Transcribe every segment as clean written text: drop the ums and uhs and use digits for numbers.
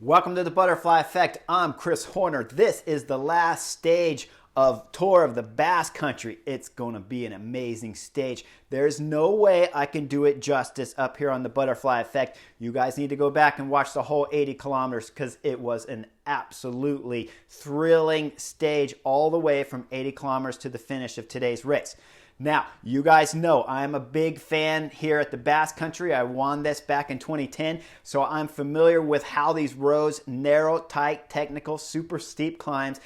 Welcome to the Butterfly Effect. I'm Chris Horner. This is the last stage of Tour of the Basque Country. It's going to be an amazing stage. There's no way I can do it justice up here on the Butterfly Effect. You guys need to go back and watch the whole 80 kilometers because it was an absolutely thrilling stage all the way from 80 kilometers to the finish of today's race. Now, you guys know I'm a big fan here at the Basque Country. I won this back in 2010, so I'm familiar with how these roads, narrow, tight, technical, super steep climbs,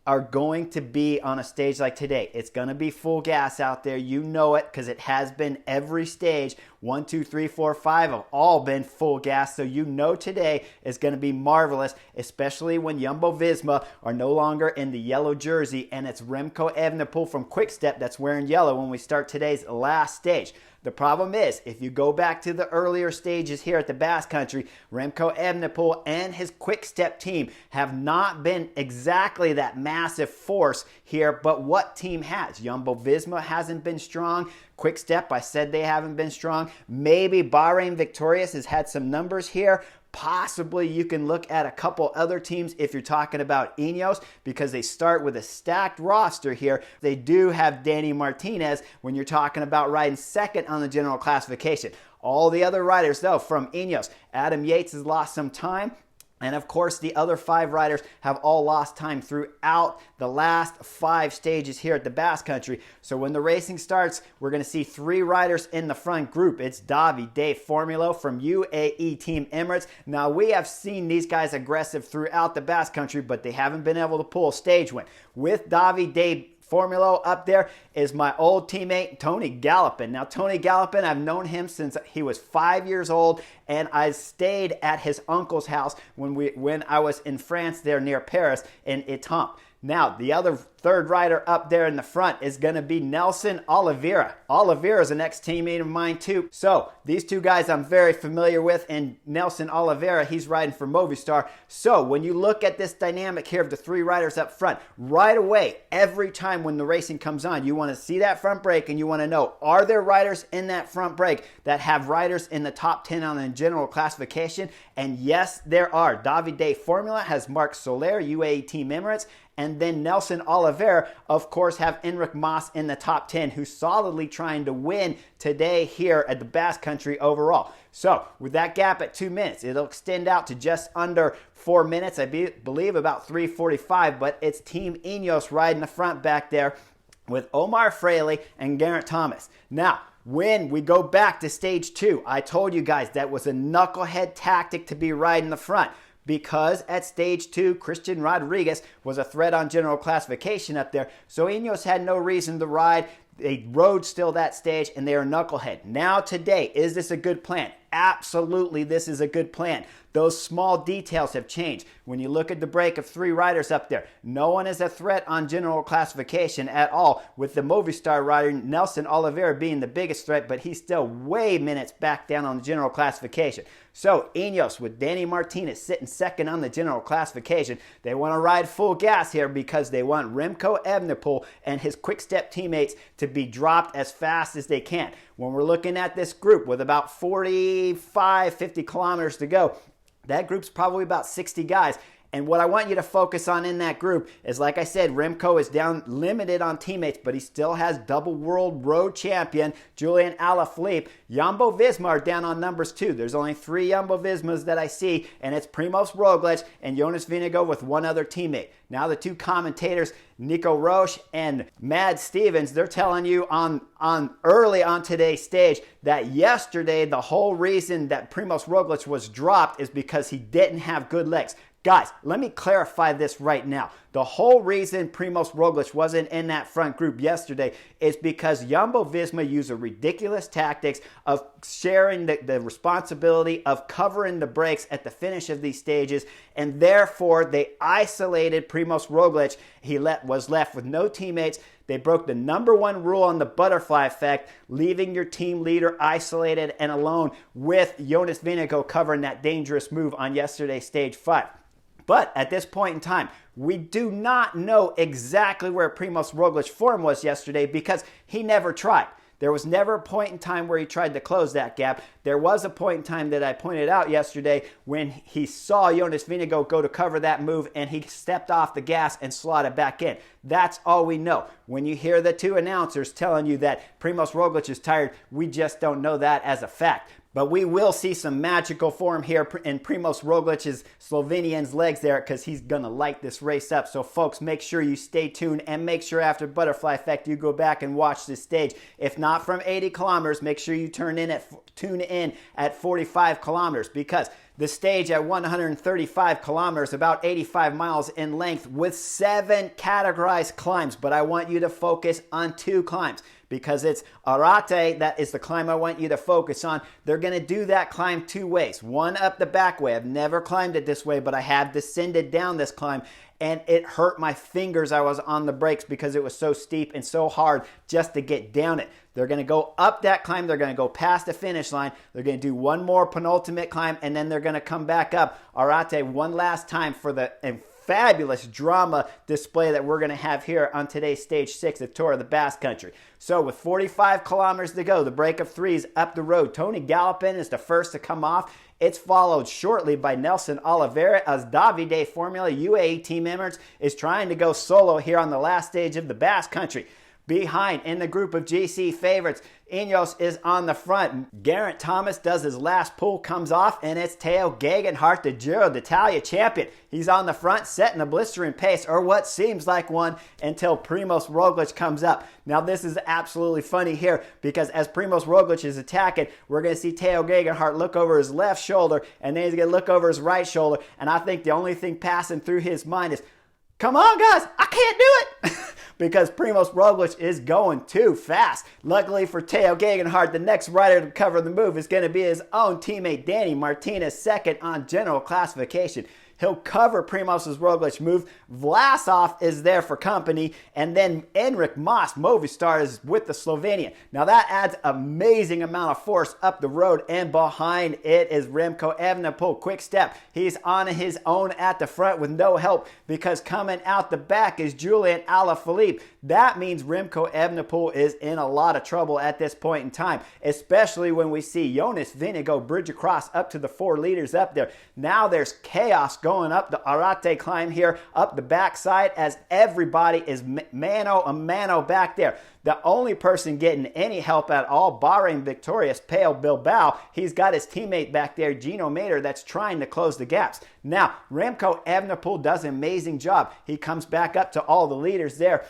are going to be on a stage like today. It's going to be full gas out there. You know it because it has been every stage. 1, 2, 3, 4, 5 have all been full gas. So you know today is going to be marvelous, especially when Jumbo-Visma are no longer in the yellow jersey and it's Remco Evenepoel from Quick-Step that's wearing yellow when we start today's last stage. The problem is, if you go back to the earlier stages here at the Basque Country, Remco Evenepoel and his Quick-Step team have not been exactly that massive force here, but what team has? Jumbo-Visma hasn't been strong. Quick-Step, I said they haven't been strong. Maybe Bahrain Victorious has had some numbers here. Possibly you can look at a couple other teams if you're talking about Ineos because they start with a stacked roster here. They do have Danny Martinez when you're talking about riding second on the general classification. All the other riders, though, from Ineos, Adam Yates has lost some time. And of course, the other 5 riders have all lost time throughout the last 5 stages here at the Basque Country. So when the racing starts, we're going to see 3 riders in the front group. It's Davide Formulo from UAE Team Emirates. Now, we have seen these guys aggressive throughout the Basque Country, but they haven't been able to pull a stage win. With Davide Formulo up there is my old teammate, Tony Gallopin. Now, Tony Gallopin, I've known him since he was 5 years old, and I stayed at his uncle's house when I was in France there near Paris in Étampes. Now, the other third rider up there in the front is going to be Nelson Oliveira. Oliveira is an ex-teammate of mine too. So, these 2 guys I'm very familiar with, and Nelson Oliveira, he's riding for Movistar. So, when you look at this dynamic here of the 3 riders up front, right away, every time when the racing comes on, you want to see that front break and you want to know, are there riders in that front break that have riders in the top 10 on the general classification? And yes, there are. Davide Formula has Marc Soler, UAE Team Emirates, and then Nelson Oliveira, of course, have Enric Mas in the top 10, who's solidly trying to win today here at the Basque Country overall. So, with that gap at 2 minutes, it'll extend out to just under 4 minutes, I believe about 3:45, but it's Team Ineos riding the front back there with Omar Fraley and Geraint Thomas. Now, when we go back to stage 2, I told you guys that was a knucklehead tactic to be riding the front. Because at stage 2, Christian Rodriguez was a threat on general classification up there. So Ineos had no reason to ride. They rode still that stage, and they are knucklehead. Now today, is this a good plan? Absolutely, this is a good plan. Those small details have changed. When you look at the break of 3 riders up there, no one is a threat on general classification at all, with the Movistar rider Nelson Oliveira being the biggest threat, but he's still way minutes back down on the general classification. So Ineos with Danny Martinez sitting second on the general classification, they want to ride full gas here because they want Remco Evenepoel and his Quick-Step teammates to be dropped as fast as they can. When we're looking at this group with about 45, 50 kilometers to go, that group's probably about 60 guys. And what I want you to focus on in that group is, like I said, Remco is down limited on teammates, but he still has double world road champion Julian Alaphilippe. Jumbo-Visma are down on numbers too. There's only 3 Jumbo-Vismas that I see, and it's Primoz Roglic and Jonas Vingegaard with one other teammate. Now the 2 commentators, Nico Roche and Mad Stevens, they're telling you on early on today's stage that yesterday the whole reason that Primoz Roglic was dropped is because he didn't have good legs. Guys, let me clarify this right now. The whole reason Primoz Roglic wasn't in that front group yesterday is because Jumbo-Visma used a ridiculous tactics of sharing the responsibility of covering the breaks at the finish of these stages, and therefore they isolated Primoz Roglic. He was left with no teammates. They broke the number 1 rule on the Butterfly Effect, leaving your team leader isolated and alone with Jonas Vingegaard covering that dangerous move on yesterday's stage 5. But at this point in time, we do not know exactly where Primoz Roglic's form was yesterday because he never tried. There was never a point in time where he tried to close that gap. There was a point in time that I pointed out yesterday when he saw Jonas Vingegaard go to cover that move and he stepped off the gas and slotted back in. That's all we know. When you hear the two announcers telling you that Primož Roglič is tired, we just don't know that as a fact. But we will see some magical form here in Primož Roglic's Slovenian's legs there, because he's going to light this race up. So folks, make sure you stay tuned, and make sure after Butterfly Effect you go back and watch this stage. If not from 80 kilometers, make sure you tune in at 45 kilometers, because the stage at 135 kilometers, about 85 miles in length, with 7 categorized climbs. But I want you to focus on 2 climbs, because it's Arate, that is the climb I want you to focus on. They're going to do that climb 2 ways. One up the back way. I've never climbed it this way, but I have descended down this climb, and it hurt my fingers. I was on the brakes because it was so steep and so hard just to get down it. They're going to go up that climb. They're going to go past the finish line. They're going to do one more penultimate climb, and then they're going to come back up Arate one last time for the fabulous drama display that we're going to have here on today's Stage 6 of Tour of the Basque Country. So with 45 kilometers to go, the break of 3 is up the road. Tony Galopin is the first to come off. It's followed shortly by Nelson Oliveira as Davide Formula, UAE team Emirates, is trying to go solo here on the last stage of the Basque Country. Behind, in the group of GC favorites, Ineos is on the front. Geraint Thomas does his last pull, comes off, and it's Tao Geoghegan Hart, the Giro d'Italia champion. He's on the front, setting a blistering pace, or what seems like one, until Primož Roglič comes up. Now, this is absolutely funny here, because as Primož Roglič is attacking, we're going to see Tao Geoghegan Hart look over his left shoulder, and then he's going to look over his right shoulder, and I think the only thing passing through his mind is, come on, guys, I can't do it. Because Primož Roglič is going too fast. Luckily for Tao Geoghegan Hart, the next rider to cover the move is going to be his own teammate Danny Martinez, second on general classification. He'll cover Primož Roglic's move. Vlasov is there for company. And then Enric Mas, Movistar, is with the Slovenian. Now that adds amazing amount of force up the road. And behind it is Remco Evenepoel. Quick step. He's on his own at the front with no help, because coming out the back is Julian Alaphilippe. That means Remco Evenepoel is in a lot of trouble at this point in time, especially when we see Jonas Vingegaard bridge across up to the 4 leaders up there. Now there's chaos going up the Arate climb here, up the backside, as everybody is mano a mano back there. The only person getting any help at all, Bahrain victorious Pale Bilbao, he's got his teammate back there, Gino Mader, that's trying to close the gaps. Now, Remco Evenepoel does an amazing job. He comes back up to all the leaders there.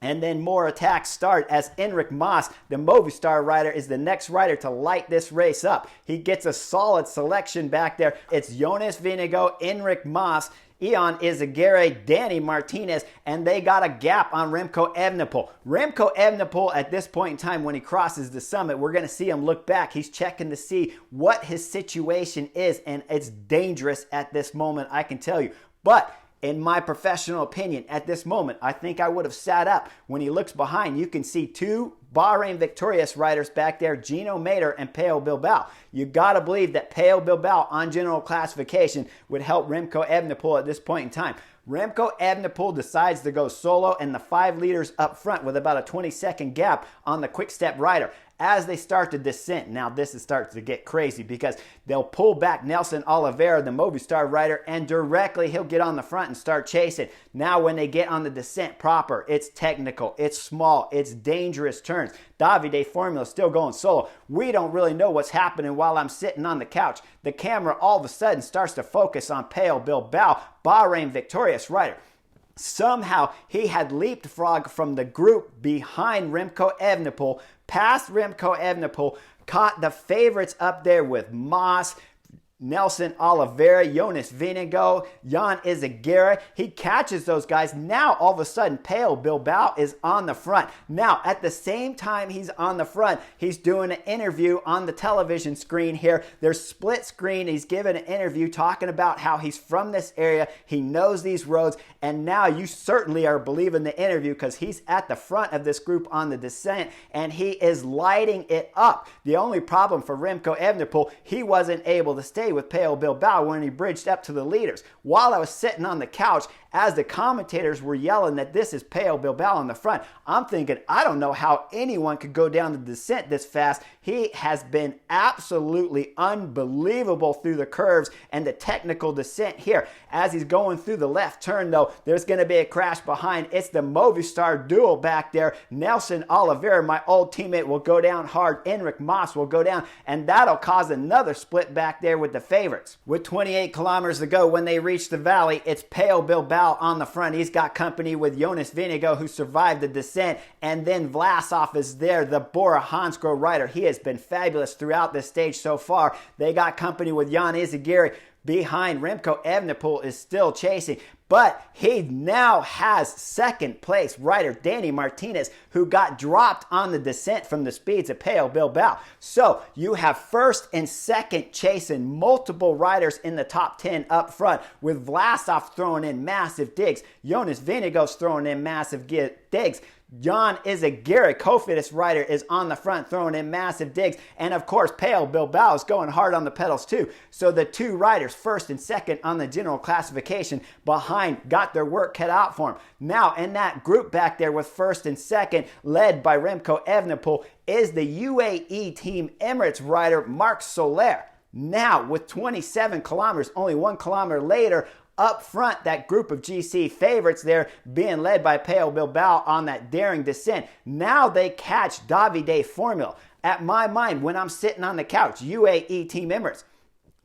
And then more attacks start as Enric Mas, the Movistar rider, is the next rider to light this race up. He gets a solid selection back there. It's Jonas Vingegaard, Enric Mas, Ion Izagirre, Danny Martinez, and they got a gap on Remco Evenepoel. Remco Evenepoel, at this point in time, when he crosses the summit, we're going to see him look back. He's checking to see what his situation is, and it's dangerous at this moment, I can tell you. But in my professional opinion, at this moment, I think I would have sat up. When he looks behind, you can see 2 Bahrain victorious riders back there, Gino Mader and Peo Bilbao. You got to believe that Peo Bilbao on general classification would help Remco Evenepoel at this point in time. Remco Evenepoel decides to go solo, and the 5 leaders up front with about a 20-second gap on the quick-step rider. As they start to descent, now this starts to get crazy, because they'll pull back Nelson Oliveira, the Movistar rider, and directly he'll get on the front and start chasing. Now when they get on the descent proper, it's technical, it's small, it's dangerous turns. Davide Formula still going solo. We don't really know what's happening while I'm sitting on the couch. The camera all of a sudden starts to focus on Peo Bilbao, Bahrain victorious rider. Somehow he had leapfrogged from the group behind Remco Evenepoel, past Remco Evenepoel, caught the favorites up there with Mas, Nelson Oliveira, Jonas Vingegaard, Jan Izagirre. He catches those guys. Now, all of a sudden, Peo Bilbao is on the front. Now, at the same time he's on the front, he's doing an interview on the television screen here. There's split screen. He's giving an interview talking about how he's from this area. He knows these roads. And now you certainly are believing the interview, because he's at the front of this group on the descent, and he is lighting it up. The only problem for Remco Evenepoel, he wasn't able to stay with Pello Bilbao when he bridged up to the leaders. While I was sitting on the couch, as the commentators were yelling that this is Pello Bilbao on the front, I'm thinking, I don't know how anyone could go down the descent this fast. He has been absolutely unbelievable through the curves and the technical descent here. As he's going through the left turn, though, there's going to be a crash behind. It's the Movistar duel back there. Nelson Oliveira, my old teammate, will go down hard. Enric Mas will go down, and that'll cause another split back there with the favorites. With 28 kilometers to go when they reach the valley, it's Pello Bilbao on the front. He's got company with Jonas Vingegaard, who survived the descent, and then Vlasov is there, the Bora Hansgrohe rider. He has been fabulous throughout this stage so far. They got company with Jan Izagirre. Behind Remco Evenepoel is still chasing, but he now has second place rider Danny Martinez, who got dropped on the descent from the speeds of Pello Bilbao. So you have first and second chasing multiple riders in the top 10 up front, with Vlasov throwing in massive digs. Jonas Vingegaard's throwing in massive digs. Jan Izagirre, Cofidis rider, is on the front throwing in massive digs. And of course, Pello Bilbao is going hard on the pedals too. So the two riders, first and second on the general classification behind, got their work cut out for them. Now, in that group back there with first and second, led by Remco Evenepoel, is the UAE Team Emirates rider Marc Soler. Now, with 27 kilometers, only 1 kilometer later, up front, that group of GC favorites there being led by Pello Bilbao on that daring descent. Now they catch Davide Formula. At my mind, when I'm sitting on the couch, UAE Team Emirates,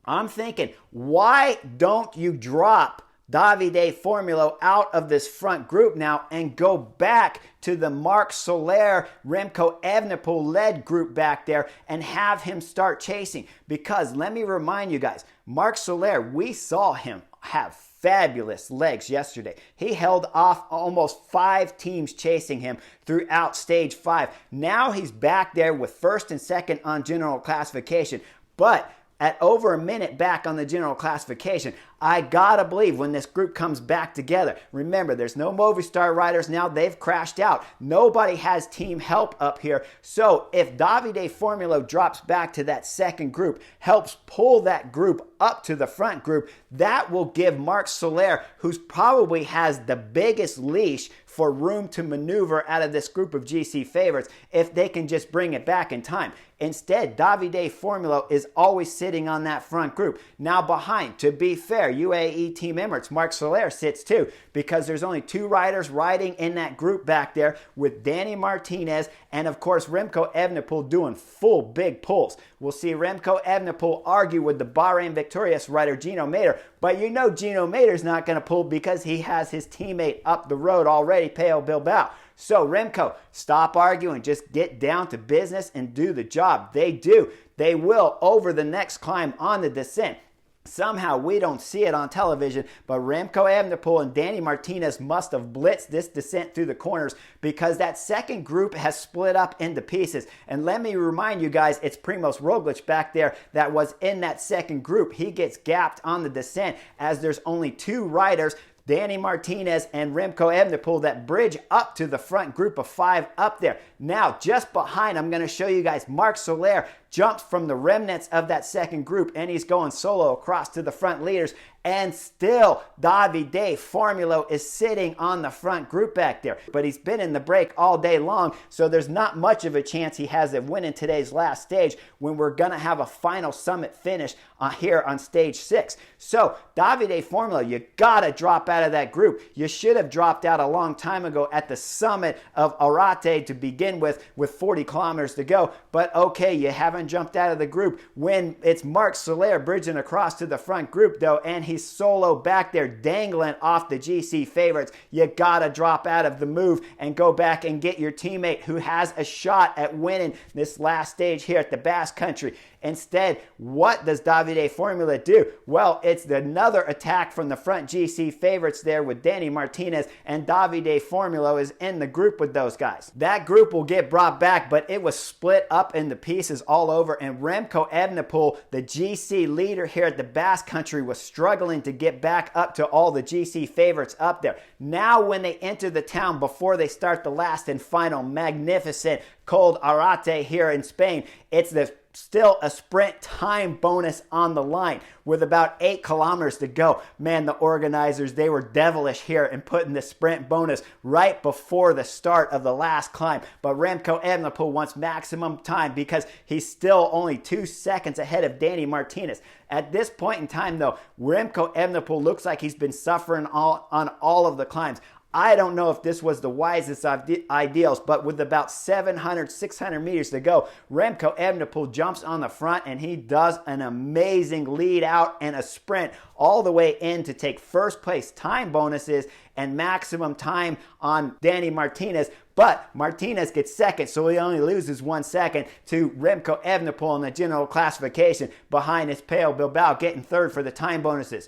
I'm thinking, why don't you drop Davide Formula out of this front group now and go back to the Marc Soler, Remco Evenepoel led group back there and have him start chasing? Because let me remind you guys, Marc Soler, we saw him have fabulous legs yesterday. He held off almost 5 teams chasing him throughout stage 5. Now he's back there with first and second on general classification. But at over a minute back on the general classification, I gotta believe when this group comes back together. Remember, there's no Movistar riders now. They've crashed out. Nobody has team help up here. So if Davide Formula drops back to that second group, helps pull that group up to the front group, that will give Marc Soler, who probably has the biggest leash for room to maneuver out of this group of GC favorites, if they can just bring it back in time. Instead, Davide Formula is always sitting on that front group. Now behind, to be fair, UAE Team Emirates, Marc Soler sits too, because there's only 2 riders riding in that group back there, with Danny Martinez and of course Remco Evenepoel doing full big pulls. We'll see Remco Evenepoel argue with the Bahrain victorious rider Gino Mader, but you know Gino Mader's not going to pull because he has his teammate up the road already, Pello Bilbao. So Remco, stop arguing, just get down to business and do the job. They do. They will over the next climb on the descent. Somehow we don't see it on television, but Remco Evenepoel and Danny Martinez must have blitzed this descent through the corners, because that second group has split up into pieces. And let me remind you guys, it's Primoz Roglic back there that was in that second group. He gets gapped on the descent as there's only 2 riders, Danny Martinez and Remco Evenepoel, that bridge up to the front group of 5 up there. Now, just behind, I'm going to show you guys, Marc Soler jumps from the remnants of that second group, and he's going solo across to the front leaders. And still, Davide Formula is sitting on the front group back there. But he's been in the break all day long, so there's not much of a chance he has of winning today's last stage, when we're going to have a final summit finish here on stage 6. So, Davide Formula, you got to drop out of that group. You should have dropped out a long time ago at the summit of Arate to begin with 40 kilometers to go. But okay, you haven't jumped out of the group when it's Marc Soler bridging across to the front group, though, and he's solo back there dangling off the GC favorites. You gotta drop out of the move and go back and get your teammate who has a shot at winning this last stage here at the Basque Country. Instead, what does Davide Formula do? Well, it's another attack from the front GC favorites there with Danny Martinez, and Davide Formula is in the group with those guys. That group will get brought back, but it was split up into pieces all over, and Remco Evenepoel, the GC leader here at the Basque Country, was struggling to get back up to all the GC favorites up there. Now when they enter the town before they start the last and final magnificent cold Arate here in Spain, it's the still a sprint time bonus on the line with about 8 kilometers to go. Man, the organizers, they were devilish here in putting the sprint bonus right before the start of the last climb. But Remco Evenepoel wants maximum time because he's still only 2 seconds ahead of Danny Martinez. At this point in time, though, Remco Evenepoel looks like he's been suffering on all of the climbs. I don't know if this was the wisest of ideals, but with about 700, 600 meters to go, Remco Evenepoel jumps on the front and he does an amazing lead out and a sprint all the way in to take first place time bonuses and maximum time on Danny Martinez. But Martinez gets second, so he only loses 1 second to Remco Evenepoel in the general classification behind his Pale Bilbao getting third for the time bonuses.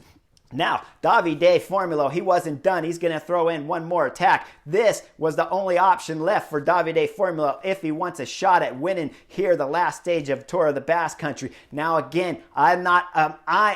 Now, Davide Formolo, he wasn't done. He's going to throw in one more attack. This was the only option left for Davide Formolo if he wants a shot at winning here the last stage of Tour of the Basque Country. Now, again, I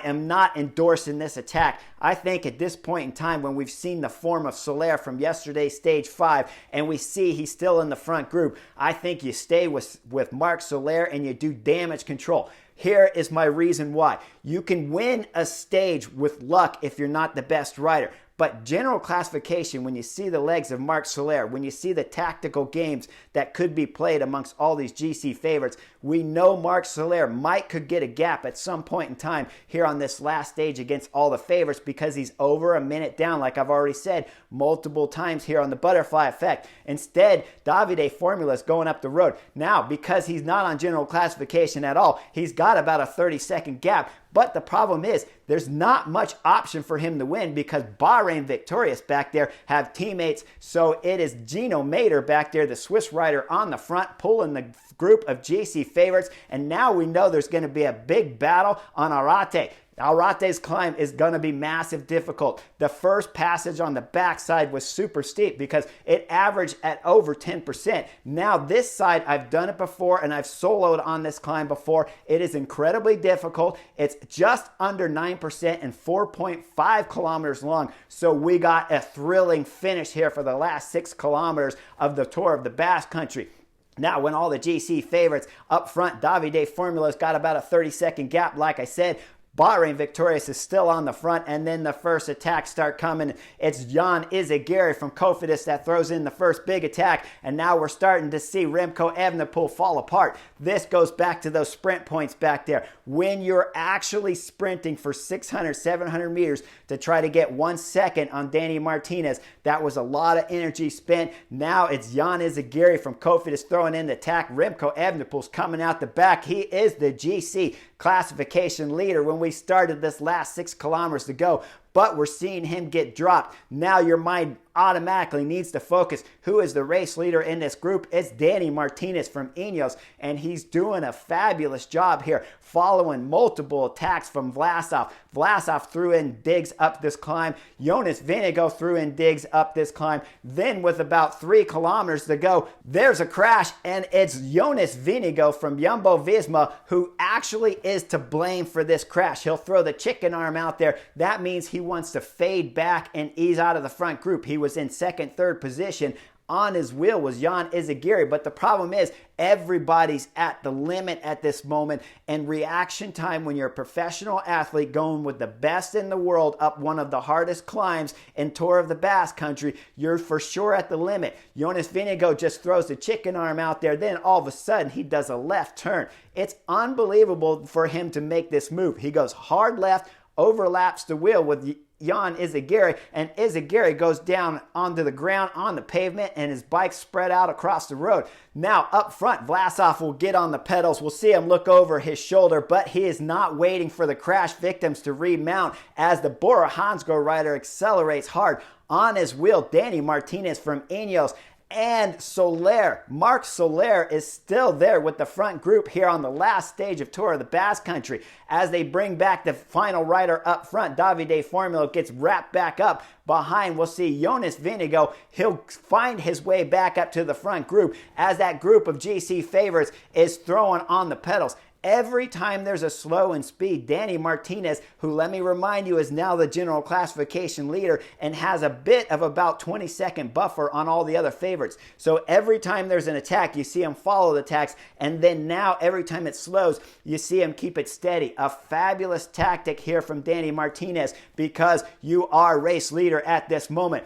am not endorsing this attack. I think at this point in time, when we've seen the form of Soler from yesterday's stage 5, and we see he's still in the front group, I think you stay with Marc Soler and you do damage control. Here is my reason why. You can win a stage with luck if you're not the best rider. But general classification, when you see the legs of Marc Soler, when you see the tactical games that could be played amongst all these GC favorites, we know Marc Soler could get a gap at some point in time here on this last stage against all the favorites because he's over a minute down, like I've already said multiple times here on the butterfly effect. Instead, Davide Formolo is going up the road. Now, because he's not on general classification at all, he's got about a 30-second gap. But the problem is there's not much option for him to win because Bahrain Victorious back there have teammates. So it is Gino Mader back there, the Swiss rider on the front, pulling the group of GC favorites. And now we know there's going to be a big battle on Arate. Arate's climb is going to be massive difficult. The first passage on the backside was super steep because it averaged at over 10%. Now this side, I've done it before and I've soloed on this climb before. It is incredibly difficult. It's just under 9% and 4.5 kilometers long. So we got a thrilling finish here for the last 6 kilometers of the Tour of the Basque Country. Now, when all the GC favorites up front, Davide Formolo's got about a 30-second gap, like I said. Bahrain Victorious is still on the front, and then the first attacks start coming. It's Jan Izagirre from Cofidis that throws in the first big attack, and now we're starting to see Remco Evenepoel fall apart. This goes back to those sprint points back there. When you're actually sprinting for 600, 700 meters to try to get 1 second on Danny Martinez, that was a lot of energy spent. Now it's Jan Izagirre from Cofidis throwing in the attack. Remco Evenepoel's coming out the back. He is the GC classification leader when we started this last 6 kilometers to go, but we're seeing him get dropped. Now your mind automatically needs to focus. Who is the race leader in this group? It's Danny Martinez from Ineos, and he's doing a fabulous job here, following multiple attacks from Vlasov. Vlasov threw in digs up this climb. Jonas Vingegaard threw in digs up this climb. Then with about 3 kilometers to go, there's a crash, and it's Jonas Vingegaard from Jumbo-Visma who actually is to blame for this crash. He'll throw the chicken arm out there. That means he wants to fade back and ease out of the front group. He was in second, third position. On his wheel was Jan Izagirre, but the problem is everybody's at the limit at this moment, and reaction time when you're a professional athlete going with the best in the world up one of the hardest climbs in Tour of the Basque Country, you're for sure at the limit. Jonas Vingegaard just throws the chicken arm out there, then all of a sudden he does a left turn. It's unbelievable for him to make this move. He goes hard left, overlaps the wheel with Jan Izagirre, and Izagirre goes down onto the ground on the pavement and his bike spread out across the road. Now up front, Vlasov will get on the pedals. We'll see him look over his shoulder, but he is not waiting for the crash victims to remount as the Bora Hansgrohe rider accelerates hard. On his wheel, Danny Martinez from Ineos and Soler. Marc Soler is still there with the front group here on the last stage of Tour of the Basque Country. As they bring back the final rider up front, Davide Formolo gets wrapped back up. Behind, we'll see Jonas Vingegaard. He'll find his way back up to the front group as that group of GC favorites is throwing on the pedals. every time there's a slow in speed, Danny Martinez, who let me remind you is now the general classification leader and has a bit of about 20-second buffer on all the other favorites. So every time there's an attack, you see him follow the attacks, and then now every time it slows, you see him keep it steady. A fabulous tactic here from Danny Martinez because you are race leader at this moment.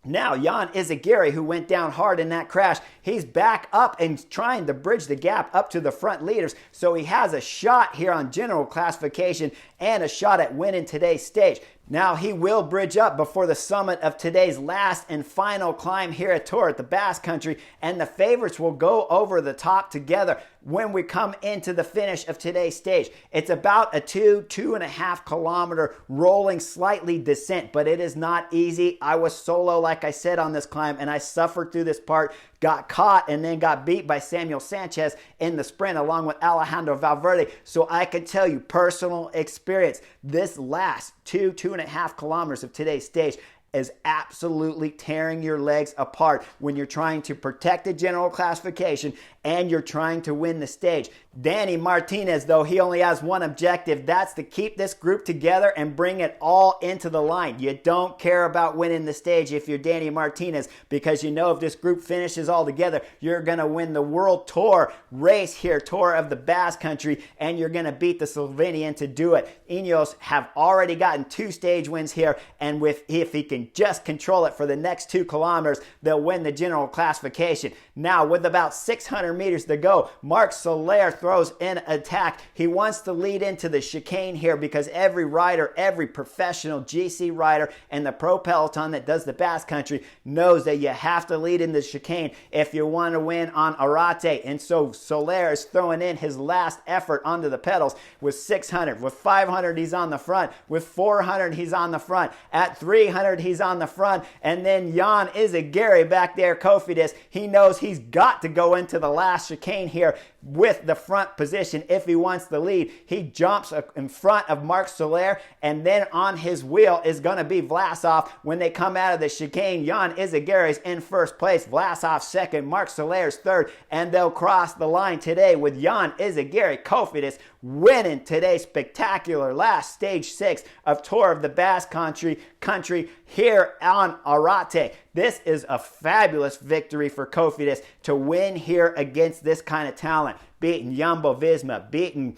Now, Jan Izagirre, who went down hard in that crash, he's back up and trying to bridge the gap up to the front leaders. So he has a shot here on general classification and a shot at winning today's stage. Now he will bridge up before the summit of today's last and final climb here at Tour at the Basque Country, and the favorites will go over the top together when we come into the finish of today's stage. It's about a 2.5 kilometer rolling slightly descent, but it is not easy. I was solo, like I said, on this climb, and I suffered through this part, got caught, and then got beat by Samuel Sanchez in the sprint along with Alejandro Valverde. So I can tell you, personal experience, this last 2.5 kilometers of today's stage is absolutely tearing your legs apart when you're trying to protect the general classification and you're trying to win the stage. Danny Martinez, though, he only has one objective. That's to keep this group together and bring it all into the line. You don't care about winning the stage if you're Danny Martinez, because you know if this group finishes all together, you're going to win the World Tour race here, Tour of the Basque Country, and you're going to beat the Slovenian to do it. Ineos have already gotten 2 stage wins here, and if he can just control it for the next 2 kilometers, they'll win the general classification. Now, with about 600 meters to go, Marc Soler throws in attack. He wants to lead into the chicane here because every rider, every professional GC rider and the pro peloton that does the Basque Country knows that you have to lead in the chicane if you want to win on Arate. And so Soler is throwing in his last effort onto the pedals with 600. With 500, he's on the front. With 400, he's on the front. At 300, he's on the front. And then Jan Izagirre back there, Cofidis, he knows he's got to go into the last chicane here with the front position if he wants the lead. He jumps in front of Marc Soler, and then on his wheel is going to be Vlasov. When they come out of the chicane, Jan Izagirre is in first place, Vlasov second, Marc Soler's third, and they'll cross the line today with Jan Izagirre, Cofidis, winning today's spectacular last stage 6 of Tour of the Basque Country here on Arate. This is a fabulous victory for Cofidis to win here against this kind of talent, beating Jumbo-Visma, beating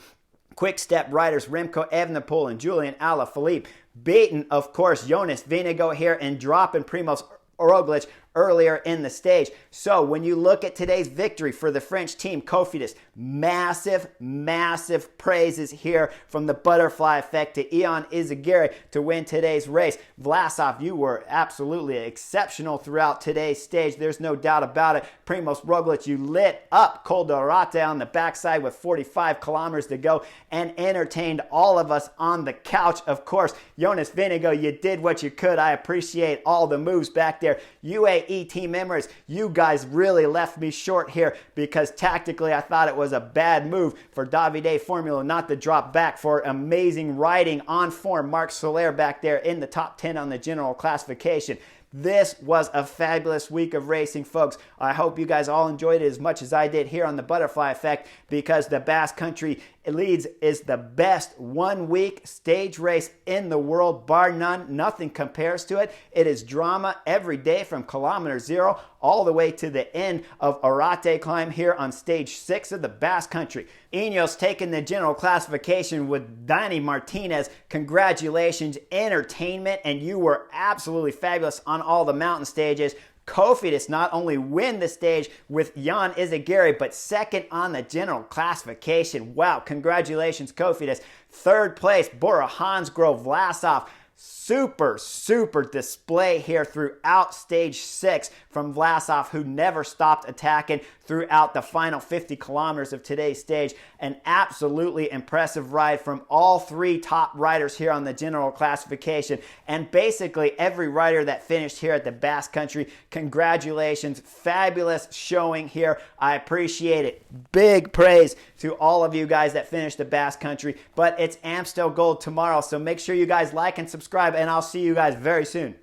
quick-step riders Remco Evenepoel and Julian Alaphilippe, beating, of course, Jonas Vingegaard here and dropping Primoz Roglic earlier in the stage. So when you look at today's victory for the French team, Cofidis, massive praises here from the butterfly effect to Jan Izagirre to win today's race. Vlasov, you were absolutely exceptional throughout today's stage. There's no doubt about it. Primoz Roglic, you lit up Col d'Arate on the backside with 45 kilometers to go and entertained all of us on the couch. Of course, Jonas Vingegaard, you did what you could. I appreciate all the moves back there. UAE team members, you guys really left me short here because tactically I thought it was a bad move for Davide Formula not to drop back for amazing riding on form. Marc Soler back there in the top 10 on the general classification. This was a fabulous week of racing, folks. I hope you guys all enjoyed it as much as I did here on the Butterfly Effect, because the Basque Country Leads is the best 1 week stage race in the world, bar none. Nothing compares to it. It is drama every day from kilometer 0 all the way to the end of Arate climb here on stage 6 of the Basque Country. Ineos taking the general classification with Danny Martinez. Congratulations, entertainment, and you were absolutely fabulous on all the mountain stages. Cofidis not only win the stage with Jan Izagirre, but second on the general classification. Wow, congratulations, Cofidis. Third place, Bora Hansgrohe Vlasov. Super display here throughout stage 6 from Vlasov, who never stopped attacking throughout the final 50 kilometers of today's stage. An absolutely impressive ride from all 3 top riders here on the general classification. And basically every rider that finished here at the Basque Country, congratulations. Fabulous showing here. I appreciate it. Big praise to all of you guys that finished the Basque Country. But it's Amstel Gold tomorrow, so make sure you guys like and subscribe, and I'll see you guys very soon.